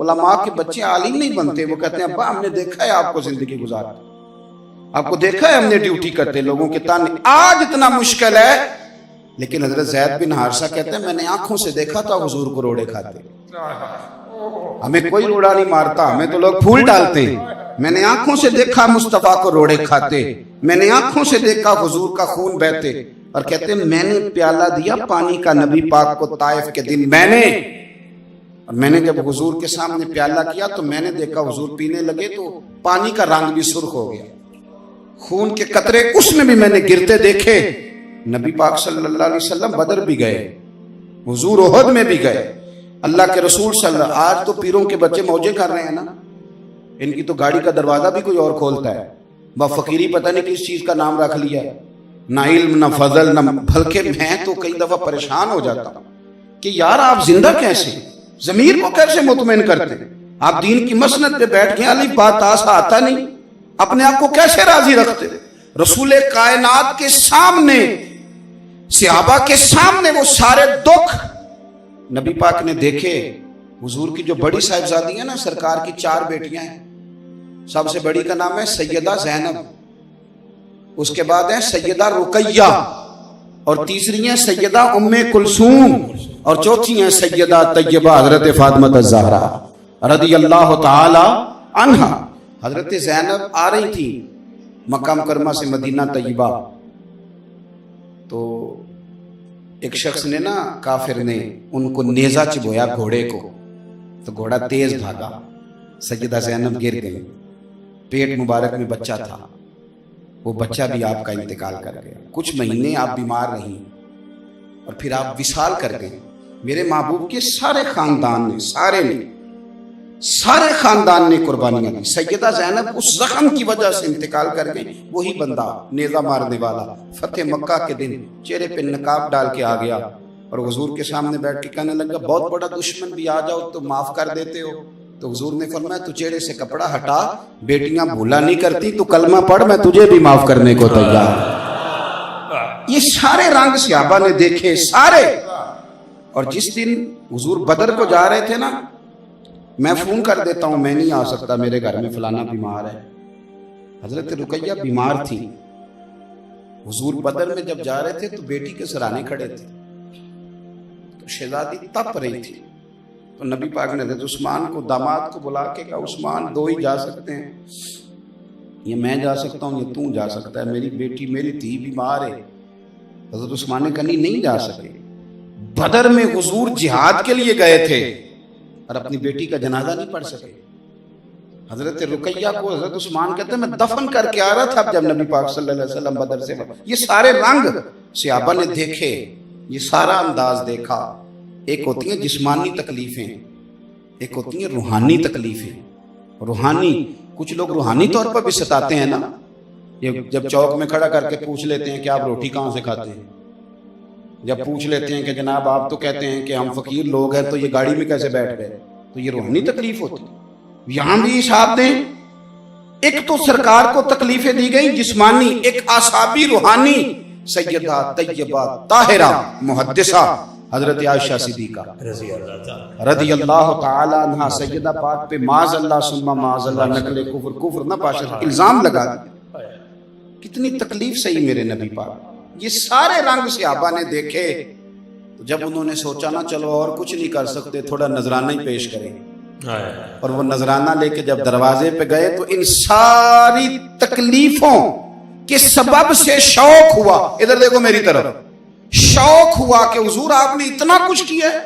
علماء کے بچے عالم نہیں بنتے، وہ کہتے ہیں ابا ہم نے دیکھا ہے آپ کو زندگی گزارتے، آپ کو دیکھا ہے ہم نے ڈیوٹی کرتے لوگوں کے تانے، آج اتنا مشکل ہے۔ لیکن حضرت زید بن حارثہ کہتے ہیں میں نے آنکھوں سے دیکھا تھا حضور کو روڑے کھاتے، ہمیں کوئی روڑا نہیں مارتا، ہمیں تو لوگ پھول ڈالتے ہیں، میں نے آنکھوں سے دیکھا مصطفیٰ کو روڑے کھاتے، میں نے آنکھوں سے دیکھا حضور کا خون بہتے۔ اور کہتے ہیں میں نے پیالہ دیا پانی کا نبی پاک کو طائف کے دن، میں نے جب حضور کے سامنے پیالہ کیا تو میں نے دیکھا حضور پینے لگے تو پانی کا رنگ بھی سرخ ہو گیا، خون کے قطرے اس میں بھی میں نے گرتے دیکھے۔ نبی پاک صلی اللہ علیہ وسلم بدر بھی گئے، حضور احد میں بھی گئے، اللہ کے رسول صلی اللہ۔ آج تو پیروں کے بچے موجے کر رہے ہیں نا، ان کی تو گاڑی کا دروازہ بھی کوئی اور کھولتا ہے، با فقیری پتہ نہیں کس چیز کا نام رکھ لیا ہے، نہ علم نہ فضل نہ، بلکہ میں تو کئی دفعہ پریشان ہو جاتا ہوں کہ یار آپ زندہ کیسے، ضمیر کو کیسے مطمئن کرتے ہیں؟ آپ دین کی مسند پہ بیٹھ کے الف با تا سا آتا نہیں، اپنے آپ کو کیسے راضی رکھتے؟ رسول کائنات کے سامنے، صحابہ کے سامنے وہ سارے دکھ نبی پاک نے دیکھے۔ حضور کی جو بڑی صاحبزادی ہیں نا، سرکار کی 4 بیٹیاں ہیں، سب سے بڑی کا نام ہے سیدہ زینب، اس کے بعد ہے سیدہ رقیہ، اور تیسری ہیں سیدہ ام کلثوم، اور چوتھی ہیں سیدہ طیبہ حضرت فاطمہ الزہرا رضی اللہ تعالی عنہا۔ حضرت زینب آ رہی تھی مکہ مکرمہ سے مدینہ طیبہ، تو ایک شخص نے نا، کافر نے ان کو نیزہ چبویا گھوڑے کو، تو گھوڑا تیز بھاگا، سیدہ زینب گر گئی، پیٹ مبارک میں بچہ تھا، وہ بچہ بھی آپ کا انتقال کر گیا، کچھ مہینے آپ بیمار رہی اور پھر آپ وصال کر گئے۔ میرے محبوب کے سارے خاندان نے، سارے خاندان نے قربانیاں دی، سیدہ زینب اس زخم کی وجہ سے انتقال کر گئی۔ وہی بندہ نیزہ مارنے والا فتح مکہ کے دن چہرے پہ نقاب ڈال کے آ گیا اور حضور کے سامنے بیٹھ کے کہنے لگا بہت بڑا دشمن بھی آ جاؤ تو معاف کر دیتے ہو؟ تو حضور نے فرمایا تو چہرے سے کپڑا ہٹا، بیٹیاں بھولا نہیں کرتی، تو کلمہ پڑھ، میں تجھے بھی معاف کرنے کو تیار ہوں۔ یہ سارے رنگ صحابہ نے دیکھے، سارے۔ اور جس دن حضور بدر کو جا رہے تھے نا، میں فون کر دیتا ہوں میں نہیں آ سکتا، میرے گھر میں فلانا بیمار ہے۔ حضرت رقیہ بیمار تھی، حضور بدر میں جب جا رہے تھے تو بیٹی کے سرانے کھڑے تھے، تو شہزادی تپ رہی تھی، تو نبی پاک نے حضرت عثمان کو، داماد کو بلا کے کہا عثمان 2 ہی جا سکتے ہیں، یہ میں جا سکتا ہوں، یہ تو جا سکتا ہے، میری بیٹی میری دھی بیمار ہے۔ حضرت عثمان نے کہا نہیں جا سکے۔ بدر میں حضور جہاد کے لیے گئے تھے اور اپنی بیٹی کا جنازہ نہیں پڑھ سکے۔ حضرت رقیہ کو حضرت عثمان کہتے ہیں میں دفن کر کے آ رہا تھا جب نبی پاک صلی اللہ علیہ وسلم بدر سے۔ یہ سارے رنگ صحابہ نے دیکھے، یہ سارا انداز دیکھا۔ ایک ہوتی ہیں جسمانی تکلیفیں، ایک ہوتی ہیں روحانی تکلیفیں۔ روحانی، کچھ لوگ روحانی طور پر بھی ستاتے ہیں نا، یہ جب چوک میں کھڑا کر کے پوچھ لیتے ہیں کہ آپ روٹی کہاں سے کھاتے ہیں، جب پوچھ لیتے ہیں کہ جناب آپ تو کہتے ہیں کہ ہم فقیر لوگ ہیں تو یہ گاڑی میں کیسے بیٹھ گئے، تو یہ روحانی تکلیف ہوتی ہے۔ یہاں بھی صاحب نے ایک تو سرکار کو تکلیفیں دی گئی جسمانی، ایک اعصابی روحانی۔ سیدہ طیبہ طاہرہ محدثہ حضرت عائشہ صدیقہ رضی اللہ تعالی عنہ، سیدہ پاک پہ معاذ اللہ ثم معاذ اللہ نقل کفر نہ پاشد الزام لگا دیا۔ کتنی تکلیف سہی میرے نبی پاک۔ یہ سارے رنگ صحابہ نے دیکھے، تو جب انہوں نے سوچا نا چلو اور کچھ نہیں کر سکتے، تھوڑا نذرانہ ہی پیش کریں، اور وہ نذرانہ لے کے جب دروازے پہ گئے تو ان ساری تکلیفوں کے سبب سے شوق ہوا، ادھر دیکھو میری طرف، شوق ہوا کہ حضور آپ نے اتنا کچھ کیا ہے۔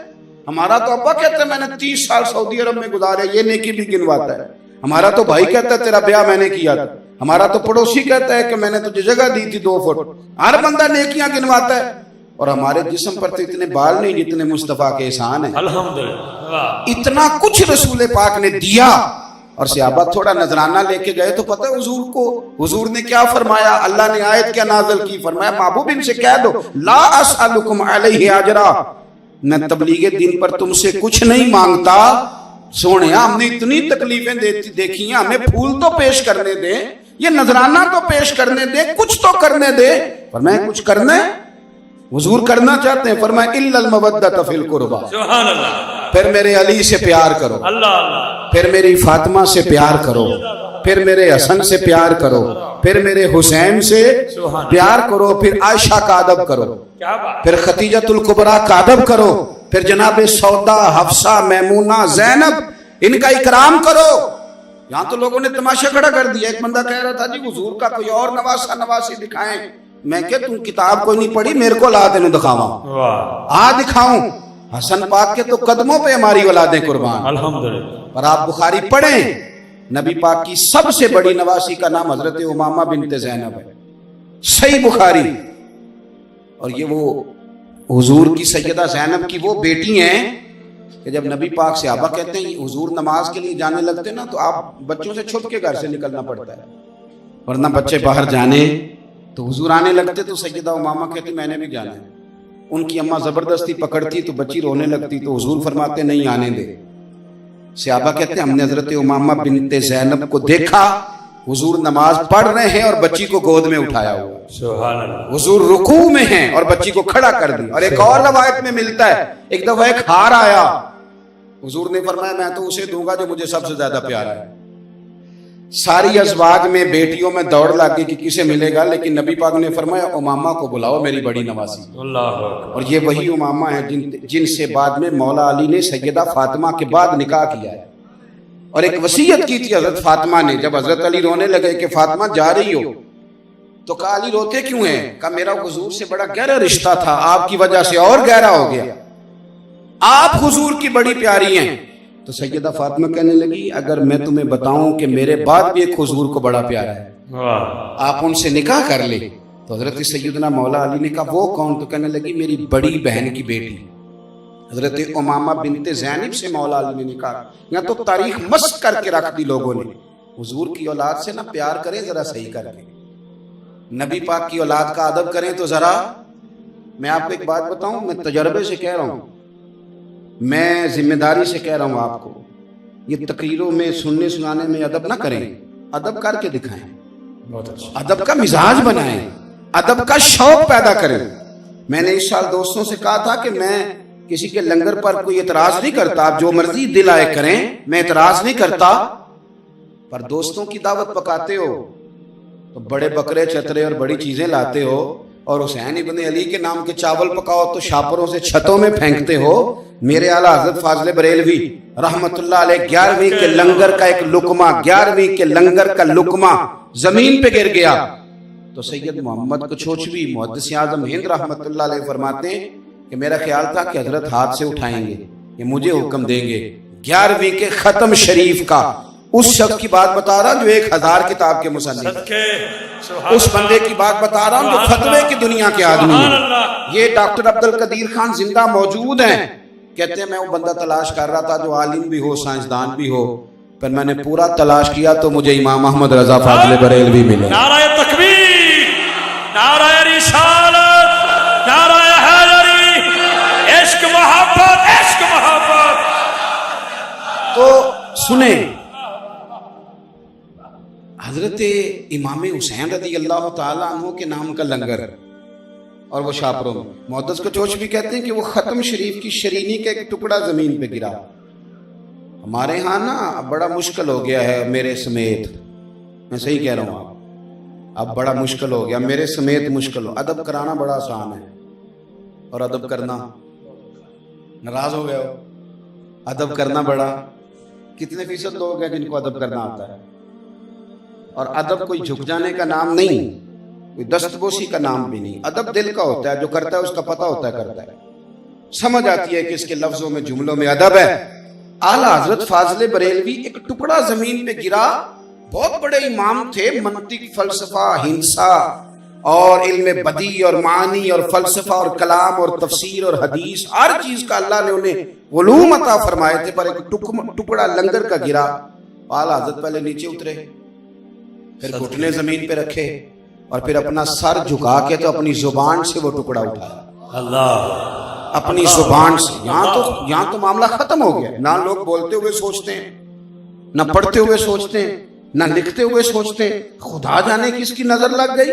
ہمارا تو ابا کہتا ہے میں نے 30 سال سعودی عرب میں گزارے، یہ نیکی بھی گنواتا ہے۔ ہمارا تو بھائی کہتا ہے تیرا بیاہ میں نے کیا تھا۔ ہمارا تو پڑوسی کہتا ہے کہ میں نے تجھے جگہ دی تھی 2 فٹ۔ ہر بندہ نیکیاں گنواتا ہے، اور ہمارے جسم پر تو اتنے بال نہیں جتنے مصطفیٰ کے احسان ہیں۔ الحمدللہ اتنا کچھ رسول پاک نے دیا، اور صحابہ تھوڑا نذرانہ لے کے گئے تو پتہ حضور کو، حضور نے کیا فرمایا، اللہ نے آیت کیا نازل کی، فرمایا محبوب ان سے کہہ دو لا اسألکم علیہ اجرا، میں تبلیغ دین پر تم سے کچھ نہیں مانگتا۔ سونے ہم نے اتنی تکلیفیں دیکھی ہیں، ہمیں پھول تو پیش کرنے دیں، یہ نذرانہ تو پیش کرنے دیں، کچھ تو کرنے دیں۔ فرمایا کچھ کرنا ہے حضور کرنا چاہتے ہیں، فرمایا الا المودۃ فی القربى، سبحان اللہ، پھر میرے علی سے پیار کرو، اللہ اللہ، پھر میری فاطمہ سے پیار کرو، پھر میرے حسن سے پیار کرو، پھر میرے حسین سے پیار کرو، پھر عائشہ کا ادب کرو، کیا بات، پھر خدیجۃ الکبریٰ کا ادب کرو، پھر جناب سودا، حفصہ، میمونہ، زینب، ان کا اکرام کرو۔ یہاں تو لوگوں نے تماشا کھڑا کر دیا۔ ایک بندہ کہہ رہا تھا جی حضور کا کوئی اور نواسا نواسی دکھائیں۔ میں کہ تم کتاب کوئی نہیں پڑھی، میرے کو اولاد دکھاواں، واہ، دکھاؤں۔ حسن پاک کے تو قدموں پہ ہماری اولادیں قربان۔ الحمدللہ، اور آپ بخاری پڑھیں، نبی پاک کی سب سے بڑی نواسی کا نام حضرت امامہ بنت زینب ہے، صحیح بخاری۔ اور یہ وہ حضور کی سیدہ زینب کی وہ بیٹی ہیں کہ جب نبی پاک صحابہ کہتے ہیں حضور نماز کے لیے جانے لگتے نا، تو آپ بچوں سے چھپ کے گھر سے نکلنا پڑتا ہے، ورنہ بچے باہر جانے تو حضور آنے لگتے تو سیدہ امامہ کہتی میں نے بھی جانا ہے۔ ان کی اماں زبردستی پکڑتی تو بچی رونے لگتی، تو حضور فرماتے نہیں آنے دے۔ صحابہ کہتے ہیں ہم نے حضرت امامہ بنت زینب کو دیکھا، حضور نماز پڑھ رہے ہیں اور بچی کو گود میں اٹھایا ہوا، سبحان اللہ، حضور رکوع میں ہیں اور بچی کو کھڑا کر دی۔ اور ایک اور روایت میں ملتا ہے ایک دفعہ ایک ہار آیا، حضور نے فرمایا میں تو اسے دوں گا جو مجھے سب سے زیادہ پیارا ہے۔ ساری ازواج میں بیٹیوں میں دوڑ لگی کہ کسے ملے گا، لیکن نبی پاک نے فرمایا امامہ کو بلاؤ، میری بڑی نواسی۔ اللہ اکبر، اور یہ وہی امامہ ہیں جن سے بعد میں مولا علی نے سیدہ فاطمہ کے بعد نکاح کیا ہے۔ اور ایک وصیت کی تھی حضرت فاطمہ نے، جب حضرت علی رونے لگے کہ فاطمہ جا رہی ہو، تو کہا علی روتے کیوں ہیں؟ کہا میرا حضور سے بڑا گہرا رشتہ تھا، آپ کی وجہ سے اور گہرا ہو گیا، آپ حضور کی بڑی پیاری ہیں۔ تو سیدہ فاطمہ کہنے لگی اگر میں تمہیں بتاؤں کہ میرے بعد بھی ایک حضور کو بڑا پیارا ہے، واہ، آپ ان سے نکاح کر لیں۔ تو حضرت سیدنا مولا علی نے کہا وہ کون؟ تو کہنے لگی میری بڑی بہن کی بیٹی حضرت امامہ بنت زینب سے مولا علی نے نکاح۔ یہاں تو تاریخ مسخ کر کے رکھ دی لوگوں نے۔ حضور کی اولاد سے نہ پیار کریں ذرا صحیح کر کے، نبی پاک کی اولاد کا ادب کریں تو ذرا۔ میں آپ کو ایک بات بتاؤں، میں تجربے سے کہہ رہا ہوں، میں ذمہ داری سے کہہ رہا ہوں آپ کو، یہ تقریروں میں سننے سنانے میں ادب نہ کریں، ادب کر کے دکھائیں، بہت اچھا، ادب کا مزاج بنائیں، ادب کا شوق پیدا کریں۔ میں نے اس سال دوستوں سے کہا تھا کہ میں کسی کے لنگر پر کوئی اعتراض نہیں کرتا، آپ جو مرضی دل آئے کریں، میں اعتراض نہیں کرتا، پر دوستوں کی دعوت پکاتے ہو تو بڑے بکرے چترے اور بڑی چیزیں لاتے ہو، اور حسین ابن علی کے نام کے چاول پکاؤ تو شاپروں سے چھتوں میں پھینکتے ہو۔ میرے اعلیٰ حضرت فاضل بریلوی رحمت اللہ علیہ 11ویں کے لنگر کا ایک لقمہ، 11ویں کے لنگر کا لقمہ زمین پہ گر گیا تو سید محمد کچھوچوی محدث اعظم ہند رحمت اللہ علیہ فرماتے ہیں کہ میرا خیال تھا کہ حضرت ہاتھ سے اٹھائیں گے، یہ مجھے حکم دیں گے۔ 11ویں کے ختم شریف کا اس شخص کی بات بتا رہا ہوں جو 1000 کتاب کے مصنف، اس بندے کی بات بتا رہا ہوں جو فتوے کی دنیا کے آدمی ہیں۔ یہ ڈاکٹر عبد القدیر خان زندہ موجود ہیں، کہتے ہیں میں وہ بندہ تلاش کر رہا تھا جو عالم بھی ہو، سائنسدان بھی ہو، پھر میں نے پورا تلاش کیا تو مجھے امام احمد رضا فاضل بریلوی ملے۔ نعرہ تکبیر، نعرہ رسالت، نعرہ حیدری، عشق محبت، عشق محبت۔ تو سنیں، حضرت امام حسین رضی اللہ تعالیٰ عنہ کے نام کا لنگر، اور وہ شاپروں میں، محدث کچوچ بھی کہتے ہیں کہ وہ ختم شریف کی شرینی کا ایک ٹکڑا زمین پہ گرا۔ ہمارے ہاں نا بڑا مشکل ہو گیا ہے، میرے سمیت، میں صحیح کہہ رہا ہوں، اب بڑا مشکل ہو گیا، میرے سمیت مشکل ہو۔ ادب کرانا بڑا آسان ہے اور ادب کرنا، ناراض ہو گئے ہو، ادب کرنا بڑا، کتنے فیصد لوگ ہیں جن کو ادب کرنا آتا ہے؟ اور ادب کوئی جھک جانے کا نام نہیں، کوئی دستبوسی کا نام بھی نہیں، ادب دل کا ہوتا ہے، جو کرتا ہے اس کا پتہ ہوتا ہے کرتا ہے، سمجھ آتی ہے کہ اس کے لفظوں میں جملوں میں ادب ہے۔ اعلیٰ حضرت فاضل بریلوی ایک ٹکڑا زمین پہ گرا، بہت بڑے امام تھے، منطق، فلسفہ، ہندسہ اور علم بدیع اور معانی اور فلسفہ اور کلام اور تفسیر اور حدیث، ہر چیز کا اللہ نے انہیں علوم عطا فرمائے تھے، پر ایک ٹکڑا لنگر کا گرا۔ اعلیٰ حضرت پہلے نیچے اترے، پھر گھٹنے زمین پہ رکھے، اور پھر اپنا سر جھکا کے تو اپنی زبان سے وہ ٹکڑا اٹھایا، اللہ، اپنی زبان سے۔ یہاں تو معاملہ ختم ہو گیا، نہ لوگ بولتے ہوئے سوچتے ہیں، نہ پڑھتے ہوئے سوچتے ہیں، نہ لکھتے ہوئے سوچتے ہیں، خدا جانے کس کی نظر لگ گئی۔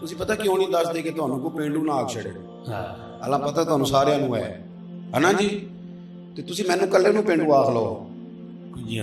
ਤੁਸੀਂ ਪਤਾ ਕਿਉਂ ਨਹੀਂ ਦੱਸਦੇ ਕਿ ਤੁਹਾਨੂੰ ਕੋ ਪਿੰਡੂ ਨਾ ਆਖ ਛੜੇ? ਹਾਲਾਂ ਪਤਾ ਤੁਹਾਨੂੰ ਸਾਰਿਆਂ ਨੂੰ ਹੈ ਹਨਾ ਜੀ, ਤੇ ਤੁਸੀਂ ਮੈਨੂੰ ਕੱਲੇ ਨੂੰ ਪਿੰਡੂ ਆਖ ਲਓ,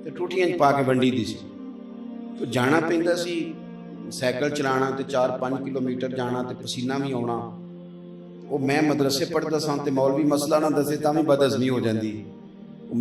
ਤੇ ਠੂਠੀਆਂ 'ਚ ਪਾ ਕੇ ਵੰਡੀ ਦੀ ਸੀ। ਤੇ ਜਾਣਾ ਪੈਂਦਾ ਸੀ, ਸਾਈਕਲ ਚਲਾਣਾ ਤੇ 4-5 ਕਿਲੋਮੀਟਰ ਜਾਣਾ ਤੇ ਪਸੀਨਾ ਵੀ ਆਉਣਾ। ਉਹ ਮੈਂ ਮਦਰਸੇ ਪੜ੍ਹਦਾ ਸਾਂ ਤੇ ਮੌਲਵੀ ਮਸਲਾ ਨਾ ਦੱਸੇ ਤਾਂ ਵੀ ਬਦਹਜ਼ਮੀ ਹੋ ਜਾਂਦੀ।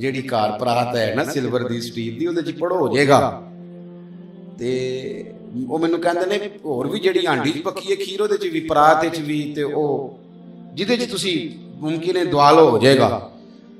ਜਿਹੜੀ ਕਾਰ ਪਰਾਤ ਹੈ ਨਾ ਸਿਲਵਰ ਦੀ ਸਟੀਲ ਦੀ, ਉਹਦੇ 'ਚ ਪੜੋ ਹੋ ਜਾਏਗਾ। ਤੇ ਉਹ ਮੈਨੂੰ ਕਹਿੰਦੇ ਨੇ ਹੋਰ ਵੀ ਜਿਹੜੀ ਹਾਂਡੀ 'ਚ ਪੱਕੀ ਹੈ ਖੀਰ, ਉਹਦੇ 'ਚ ਵੀ ਪਰਾਤ 'ਚ ਵੀ, ਤੇ ਉਹ ਜਿਹਦੇ 'ਚ ਤੁਸੀਂ ਮੁਮਕਿਨ ਹੈ ਦੁਆਲੋ ਹੋ ਜਾਏਗਾ।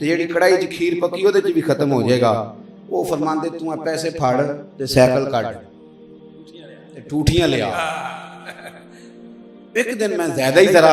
ਤੇ ਜਿਹੜੀ ਕੜਾਈ 'ਚ ਖੀਰ ਪੱਕੀ ਉਹਦੇ 'ਚ ਵੀ ਖਤਮ ਹੋ ਜਾਏਗਾ। ਉਹ ਫਰਮਾਉਂਦੇ ਤੂੰ ਆ ਪੈਸੇ ਫੜ ਤੇ ਸਾਈਕਲ ਕੱਢ ਤੇ ਠੂਠੀਆਂ ਲਿਆ। ਇੱਕ ਦਿਨ ਮੈਂ ਜ਼ਿਆਦਾ ਹੀ ਜ਼ਰਾ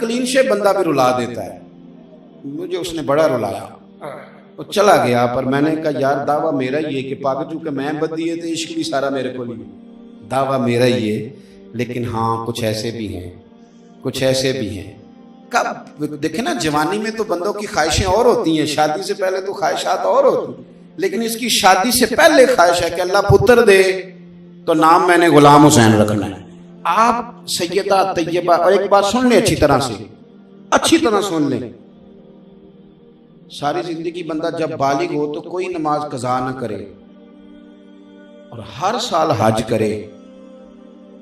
کلین شیپ بندہ بھی رلا دیتا ہے. مجھے اس نے بڑا رلایا, وہ چلا گیا. پر میں نے کہا یار دعویٰ میرا ہی ہے کہ پاک چونکہ میں بدی ہے تو عشق بھی سارا میرے کو نہیں, دعویٰ میرا ہی ہے. لیکن ہاں کچھ ایسے بھی ہیں, کچھ ایسے بھی ہیں. کب دیکھیں نا جوانی میں تو بندوں کی خواہشیں اور ہوتی ہیں, شادی سے پہلے تو خواہشات اور ہوتی ہیں, لیکن اس کی شادی سے پہلے خواہش ہے کہ اللہ پتر دے تو نام میں نے غلام حسین رکھنا ہے. آپ سیدہ طیبہ, اور ایک بات سن لیں اچھی طرح سے, اچھی طرح سن لیں, ساری زندگی بندہ جب بالغ ہو تو کوئی نماز قضا نہ کرے اور ہر سال حج کرے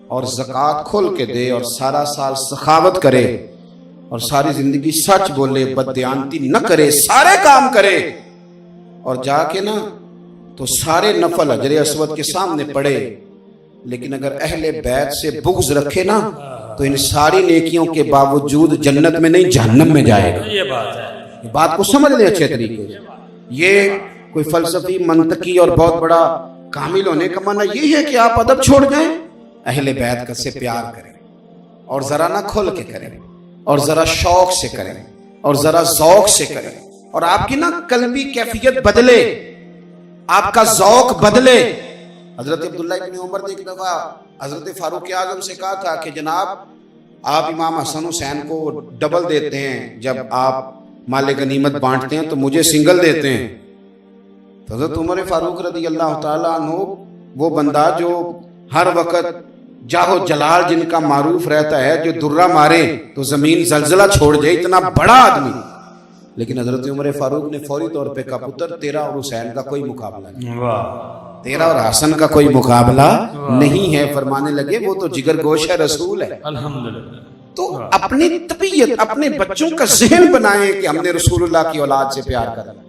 اور زکوٰۃ کھول کے دے اور سارا سال سخاوت کرے اور ساری زندگی سچ بولے, بددیانتی نہ کرے, سارے کام کرے اور جا کے نا تو سارے نفل حجر اسود کے سامنے پڑھے. لیکن اگر اہل بیت سے بغض رکھے نا تو ان ساری نیکیوں کے باوجود جنت میں نہیں جہنم میں جائے گا. یہ بات ہے, بات کو سمجھ لیں اچھے طریقے سے. یہ کوئی فلسفی منطقی اور بہت بڑا کامل ہونے کا معنی یہ ہے کہ آپ ادب چھوڑ جائیں, اہل بیت کا سے پیار کریں اور ذرا نہ کھل کے کریں اور ذرا شوق سے کریں اور ذرا ذوق سے کریں, اور آپ کی نا قلبی کیفیت بدلے, آپ کا ذوق بدلے. حضرت عبداللہ ابن عمر نے ایک دفعہ حضرت فاروق اعظم سے کہا تھا کہ جناب آپ امام حسن حسین کو ڈبل دیتے ہیں, جب آپ مال غنیمت بانٹتے ہیں تو مجھے سنگل دیتے ہیں. تو حضرت عمر فاروق رضی اللہ تعالیٰ عنہ وہ بندہ جو ہر وقت جاہو جلال جن کا معروف رہتا ہے, جو درہ مارے تو زمین زلزلہ چھوڑ جائے, اتنا بڑا آدمی. لیکن حضرت عمر فاروق نے فوری طور پہ کہا پتر تیرا اور حسین کا کوئی مقابلہ نہیں, تیرا اور حسن کا کوئی مقابلہ نہیں ہے. فرمانے لگے وہ تو جگر گوش ہے, رسول ہے. الحمدللہ. تو اپنی طبیعت, اپنے بچوں کا ذہن بنائیں کہ ہم نے رسول اللہ کی اولاد سے پیار کرنا,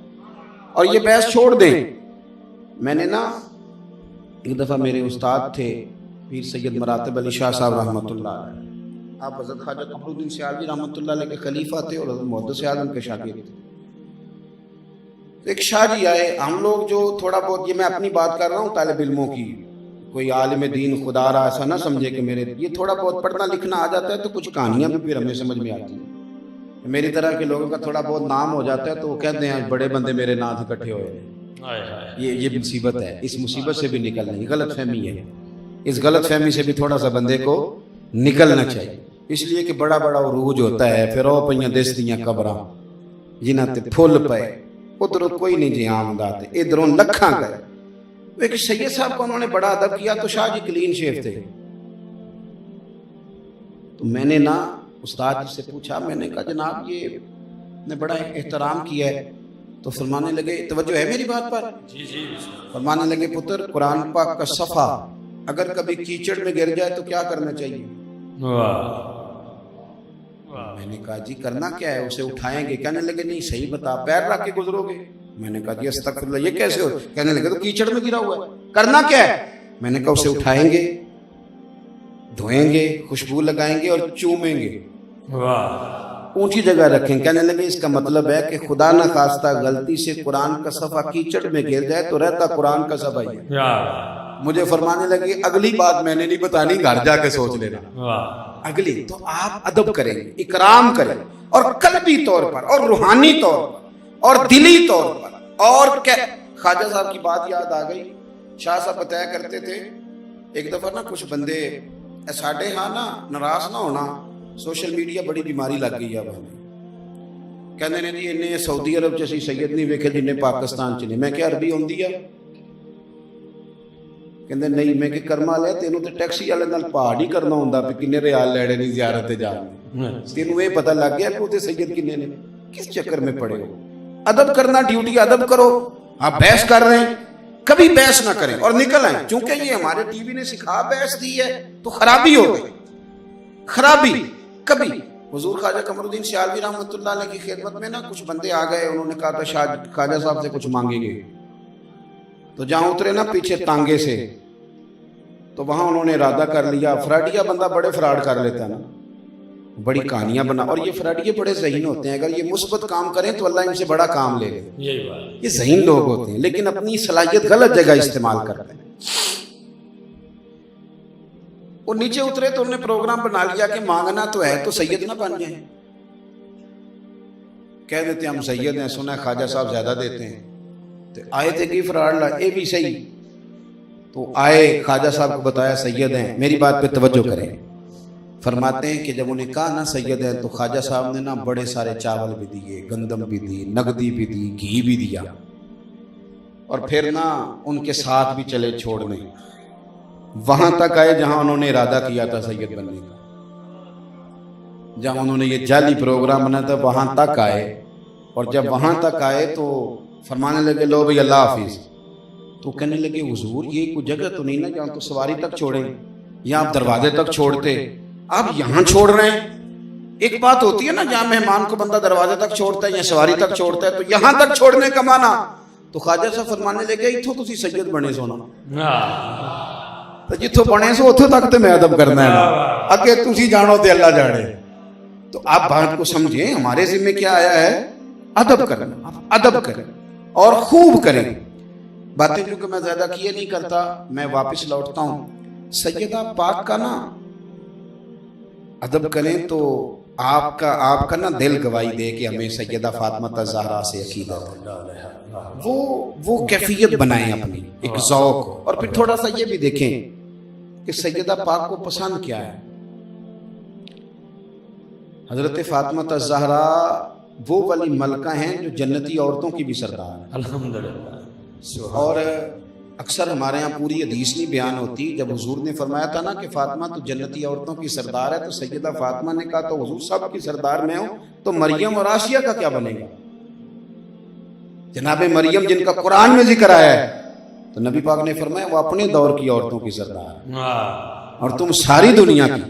اور یہ بحث چھوڑ دیں. میں نے نا ایک دفعہ میرے استاد تھے پیر سید مراتب علی شاہ صاحب رحمۃ اللہ علیہ, آپ حضرت خواجہ قمر الدین سیالوی رحمۃ اللہ علیہ کے خلیفہ تھے اور حضرت محدث اعظم کے شاگرد تھے. ایک شاہ جی آئے, ہم لوگ جو تھوڑا بہت, یہ میں اپنی بات کر رہا ہوں طالب علموں کی, کوئی عالم دین خدا را ایسا نہ سمجھے کہ میرے یہ تھوڑا بہت پڑھنا لکھنا آ جاتا ہے تو کچھ کہانیاں بھی پھر ہمیں سمجھ میں آتی ہیں. میری طرح کے لوگوں کا تھوڑا بہت نام ہو جاتا ہے تو وہ کہتے ہیں بڑے بندے میرے نام اکٹھے ہوئے ہیں. یہ مصیبت ہے, اس مصیبت سے بھی نکلنا ہے, غلط فہمی ہے, اس غلط فہمی سے بھی تھوڑا سا بندے کو نکلنا چاہیے. اس لیے کہ بڑا بڑا عروج ہوتا ہے, پھر او پئیاں دستیاں قبراں جنہاں تے پھل پے, ادھر کوئی نہیں جی آمدات, ادھروں لکھاں گئے. ایک سید صاحب کو انہوں نے بڑا ادب کیا تو شاہ جی کلین شیف تھے. تو میں نے نا استاد جی سے پوچھا, میں نے کہا جناب یہ نے بڑا احترام کیا ہے. تو فرمانے لگے, توجہ ہے میری بات پر؟ جی جی. فرمانے لگے پتر قرآن پاک کا صفحہ اگر کبھی کیچڑ میں گر جائے تو کیا کرنا چاہیے؟ میں نے کہا جی کرنا کیا ہے, اسے اٹھائیں گے. کہنے لگے نہیں صحیح بتا, پیر رکھ کے گزرو گے. میں نے کہا جی استغفر اللہ, یہ کیسے ہو؟ کہنے لگے تو کیچڑ میں گرا ہوا ہے, کرنا کیا ہے؟ میں نے کہا اسے اٹھائیں گے, دھوئیں گے, خوشبو لگائیں گے اور چومیں گے, اونچی جگہ رکھیں. کہنے لگے اس کا مطلب ہے کہ خدا نہ خواستہ غلطی سے قرآن کا صفحہ کیچڑ میں گر جائے تو رہتا قرآن کا صفحہ ہی ہے. مجھے فرمانے لگے اگلی بات میں نے نہیں بتانی, گھر جا کے سوچ لینا. اگلی تو آپ ادب کریں, اکرام کریں, اور قلبی طور پر اور روحانی طور پر اور دلی طور پر. اور خواجہ صاحب کی بات یاد آ گئی, شاہ صاحب بتایا کرتے تھے ایک دفعہ نا کچھ بندے ساڈے ہاں نا ناراض نہ ہونا, سوشل میڈیا بڑی بیماری لگ گئی ہے. کہنے نے جی انہیں سعودی عرب جیسی سید نہیں ویکھے جنہیں پاکستان چ نہیں. میں کیا عربی آتی ہے؟ کہندے نہیں. میں کہ کرما لے تینوں تے ٹیکسی والے نال پہاڑ ہی کرنا ہوندا کہ کنے ریال لینے نہیں زیارت تے جانے. تینوں یہ پتہ لگ گیا کہ وہ تے سید کنے نے, کس چکر میں پڑے ہو. ادب کرنا ڈیوٹی, ادب کرو. آپ بحث کر رہے ہیں کبھی بحث نہ کریں اور نکل آئیں. چونکہ یہ ہمارے ٹی وی نے سکھا بحث دی ہے تو خرابی ہو گئی, خرابی. کبھی حضور خواجہ قمر الدین سیالوی رحمۃ اللہ علیہ کی خدمت میں نا کچھ بندے آ گئے, انہوں نے کہا تھا خواجہ صاحب سے کچھ مانگیں گے. تو جہاں اترے نا پیچھے تانگے سے, تو وہاں انہوں نے ارادہ کر لیا. فراڈیا بندہ بڑے فراڈ کر لیتا ہے نا, بڑی کہانیاں بنا, اور یہ فراڈیے بڑے ذہین ہوتے ہیں. اگر یہ مثبت کام کریں تو اللہ ان سے بڑا کام لے لے. یہ ذہین لوگ ہوتے ہیں لیکن اپنی صلاحیت غلط جگہ استعمال کرتے ہیں. وہ نیچے اترے تو انہوں نے پروگرام بنا لیا کہ مانگنا تو ہے تو سید نہ بن جائیں. کہہ دیتے ہیں ہم سید ہیں, سنا ہے خواجہ صاحب زیادہ دیتے ہیں. تو آئے تھے کہ فراڈ لا اے بھی صحیح. تو آئے خواجہ صاحب کو بتایا سید ہیں. میری بات پہ توجہ کریں. فرماتے ہیں کہ جب انہیں کہا نا سید ہیں تو خواجہ صاحب نے نا بڑے سارے چاول بھی دیے, گندم بھی دی, نقدی بھی دی, گھی بھی دیا, اور پھر نا ان کے ساتھ بھی چلے چھوڑنے. وہاں تک آئے جہاں انہوں نے ارادہ کیا تھا سید بننے کا, جہاں انہوں نے یہ جعلی پروگرام بنا تھا وہاں تک آئے. اور جب وہاں تک آئے تو فرمانے لگے لو بھائی اللہ حافظ. تو کہنے لگے حضور یہ کوئی جگہ تو نہیں نا جہاں تو سواری تک چھوڑیں, یا آپ دروازے تک چھوڑتے, آپ یہاں چھوڑ رہے ہیں. ایک بات ہوتی ہے نا جہاں مہمان کو بندہ دروازے تک چھوڑتا ہے یا سواری تک چھوڑتا ہے, تو یہاں تک چھوڑنے کا معنی. تو خواجہ صاحب فرمانے لگے اتھوں تسی سید بنے سونا, جتھوں بنے سو اتھوں تک تے میں ادب کرنا ہے نا, اگے تسی جانو تے اللہ جانے. تو آپ بات کو سمجھیں, ہمارے ذمہ کیا آیا ہے؟ ادب کرنا. ادب کریں اور خوب کریں. باتیں جو کہ میں زیادہ کیے نہیں کرتا, میں واپس لوٹتا ہوں. سیدہ پاک کا نا ادب کریں تو آپ کا نا دل گواہی دے کہ ہمیں سیدہ فاطمہ الزہرا سے عقیدت ہے. وہ کیفیت بنائیں اپنی, ایک ذوق. اور پھر تھوڑا سا یہ بھی دیکھیں کہ سیدہ پاک کو پسند کیا ہے. حضرت فاطمہ الزہرا وہ والی ملکہ ہیں جو جنتی عورتوں کی بھی سردار ہیں الحمدللہ. اور اکثر ہمارے یہاں پوری حدیث نہیں بیان ہوتی. جب حضور نے فرمایا تھا نا کہ فاطمہ تو جنتی عورتوں کی سردار ہے, تو سیدہ فاطمہ نے کہا تو حضور سب کی سردار میں ہوں, تو مریم اور آسیہ کا کیا بنے گا؟ جناب مریم جن کا قرآن میں ذکر آیا ہے, تو نبی پاک نے فرمایا وہ اپنے دور کی عورتوں کی سردار ہے, اور تم ساری دنیا کی,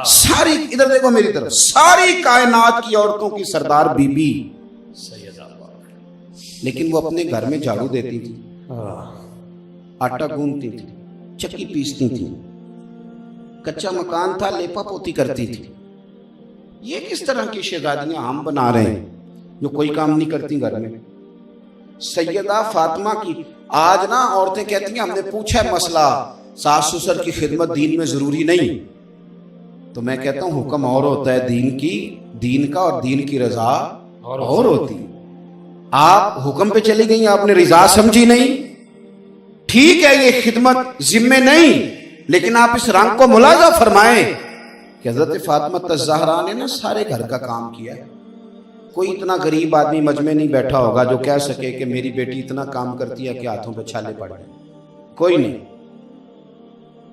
ساری, ادھر دیکھو میری طرف, ساری کائنات کی عورتوں کی سردار بی بی. لیکن وہ اپنے گھر میں جھاڑو دیتی تھی, آٹا گوندتی تھی, چکی پیستی تھی, کچا مکان تھا لیپا پوتی کرتی تھی. یہ کس طرح کی شہزادیاں ہم بنا رہے ہیں جو کوئی کام نہیں کرتی گھر میں؟ سیدہ فاطمہ کی آج نا عورتیں کہتی ہیں ہم نے پوچھا ہے مسئلہ, ساس سسر کی خدمت دین میں ضروری نہیں. تو میں کہتا ہوں حکم اور ہوتا ہے دین کا, اور دین کی رضا اور ہوتی. آپ حکم پہ چلی گئی, آپ نے رضا سمجھی نہیں. ٹھیک ہے یہ خدمت ذمہ نہیں, لیکن آپ اس رنگ کو ملاحظہ فرمائیں کہ حضرت فاطمہ الزہرا نے نا سارے گھر کا کام کیا ہے. کوئی اتنا غریب آدمی مجمع نہیں بیٹھا ہوگا جو کہہ سکے کہ میری بیٹی اتنا کام کرتی ہے کہ ہاتھوں پہ چھالے پڑ گئے, کوئی نہیں.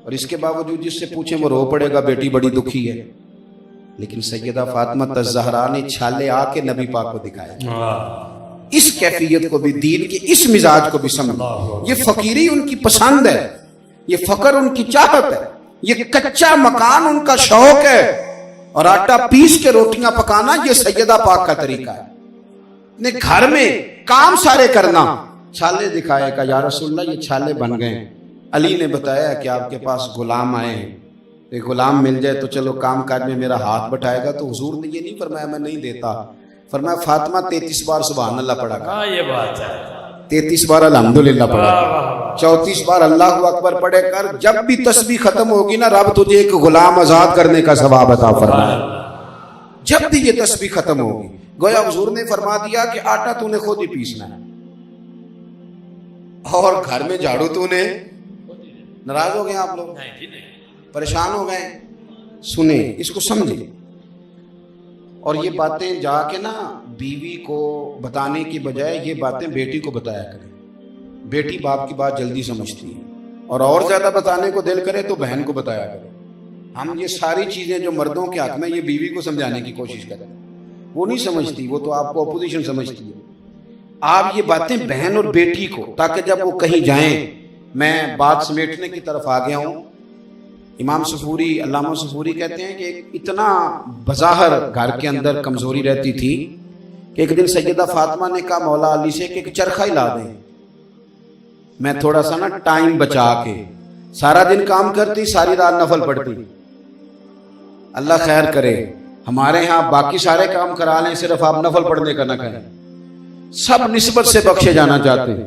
اور اس کے باوجود جس سے پوچھیں وہ رو پڑے گا بیٹی بڑی دکھی ہے. لیکن سیدہ فاطمہ الزہرا نے چھالے آ کے نبی پاک کو دکھایا. اس کیفیت کو بھی, دین کے اس مزاج کو بھی سمجھ. یہ فقیری ان کی پسند ہے, یہ فقر ان کی چاہت ہے, یہ کچا مکان ان کا شوق ہے, اور آٹا پیس کے روٹیاں پکانا یہ سیدہ پاک کا طریقہ ہے. اپنے گھر میں کام سارے کرنا. چھالے دکھائے کہ یا رسول اللہ یہ چھالے بن گئے. علی نے بتایا کہ آپ کے پاس غلام آئے ہیں, ایک غلام مل جائے تو چلو کام کاج میں میرا ہاتھ بٹائے گا. تو حضور نے یہ نہیں فرمایا میں نہیں دیتا, فرمایا فاطمہ 33 بار سبحان اللہ پڑھا کر, یہ بات ہے, 33 بار الحمدللہ پڑھا کر, 34 بار اللہ اکبر پڑھے کر. جب بھی تسبیح ختم ہوگی نا رب تجھے ایک غلام آزاد کرنے کا ثواب عطا فرمائے. جب بھی یہ تسبیح ختم ہوگی, گویا حضور نے فرما دیا کہ آٹا تو نے خود ہی پیسنا ہے, اور گھر میں جھاڑو تو نے. ناراض ہو گئے آپ لوگ, پریشان ہو گئے؟ سنیں, اس کو سمجھیں. اور یہ باتیں جا کے نا بیوی کو بتانے کی بجائے یہ باتیں بیٹی کو بتایا کریں. بیٹی باپ کی بات جلدی سمجھتی ہے, اور زیادہ بتانے کو دل کرے تو بہن کو بتایا کرے. ہم یہ ساری چیزیں جو مردوں کے حق میں یہ بیوی کو سمجھانے کی کوشش کریں, وہ نہیں سمجھتی, وہ تو آپ کو اپوزیشن سمجھتی ہے. آپ یہ باتیں بہن اور بیٹی کو, تاکہ جب وہ کہیں جائیں. میں بات سمیٹنے کی طرف آ گیا ہوں. امام صفوری, علامہ صفوری کہتے ہیں کہ اتنا بظاہر گھر کے اندر کمزوری رہتی تھی کہ ایک دن سیدہ فاطمہ نے کہا مولا علی سے کہ ایک چرخہ ہی لا دیں, میں تھوڑا سا نا ٹائم بچا کے. سارا دن کام کرتی, ساری رات نفل پڑھتی. اللہ خیر کرے, ہمارے ہاں باقی سارے کام کرا لیں, صرف آپ نفل پڑھنے کا نہ کہیں. سب نسبت سے بخشے جانا چاہتے ہیں,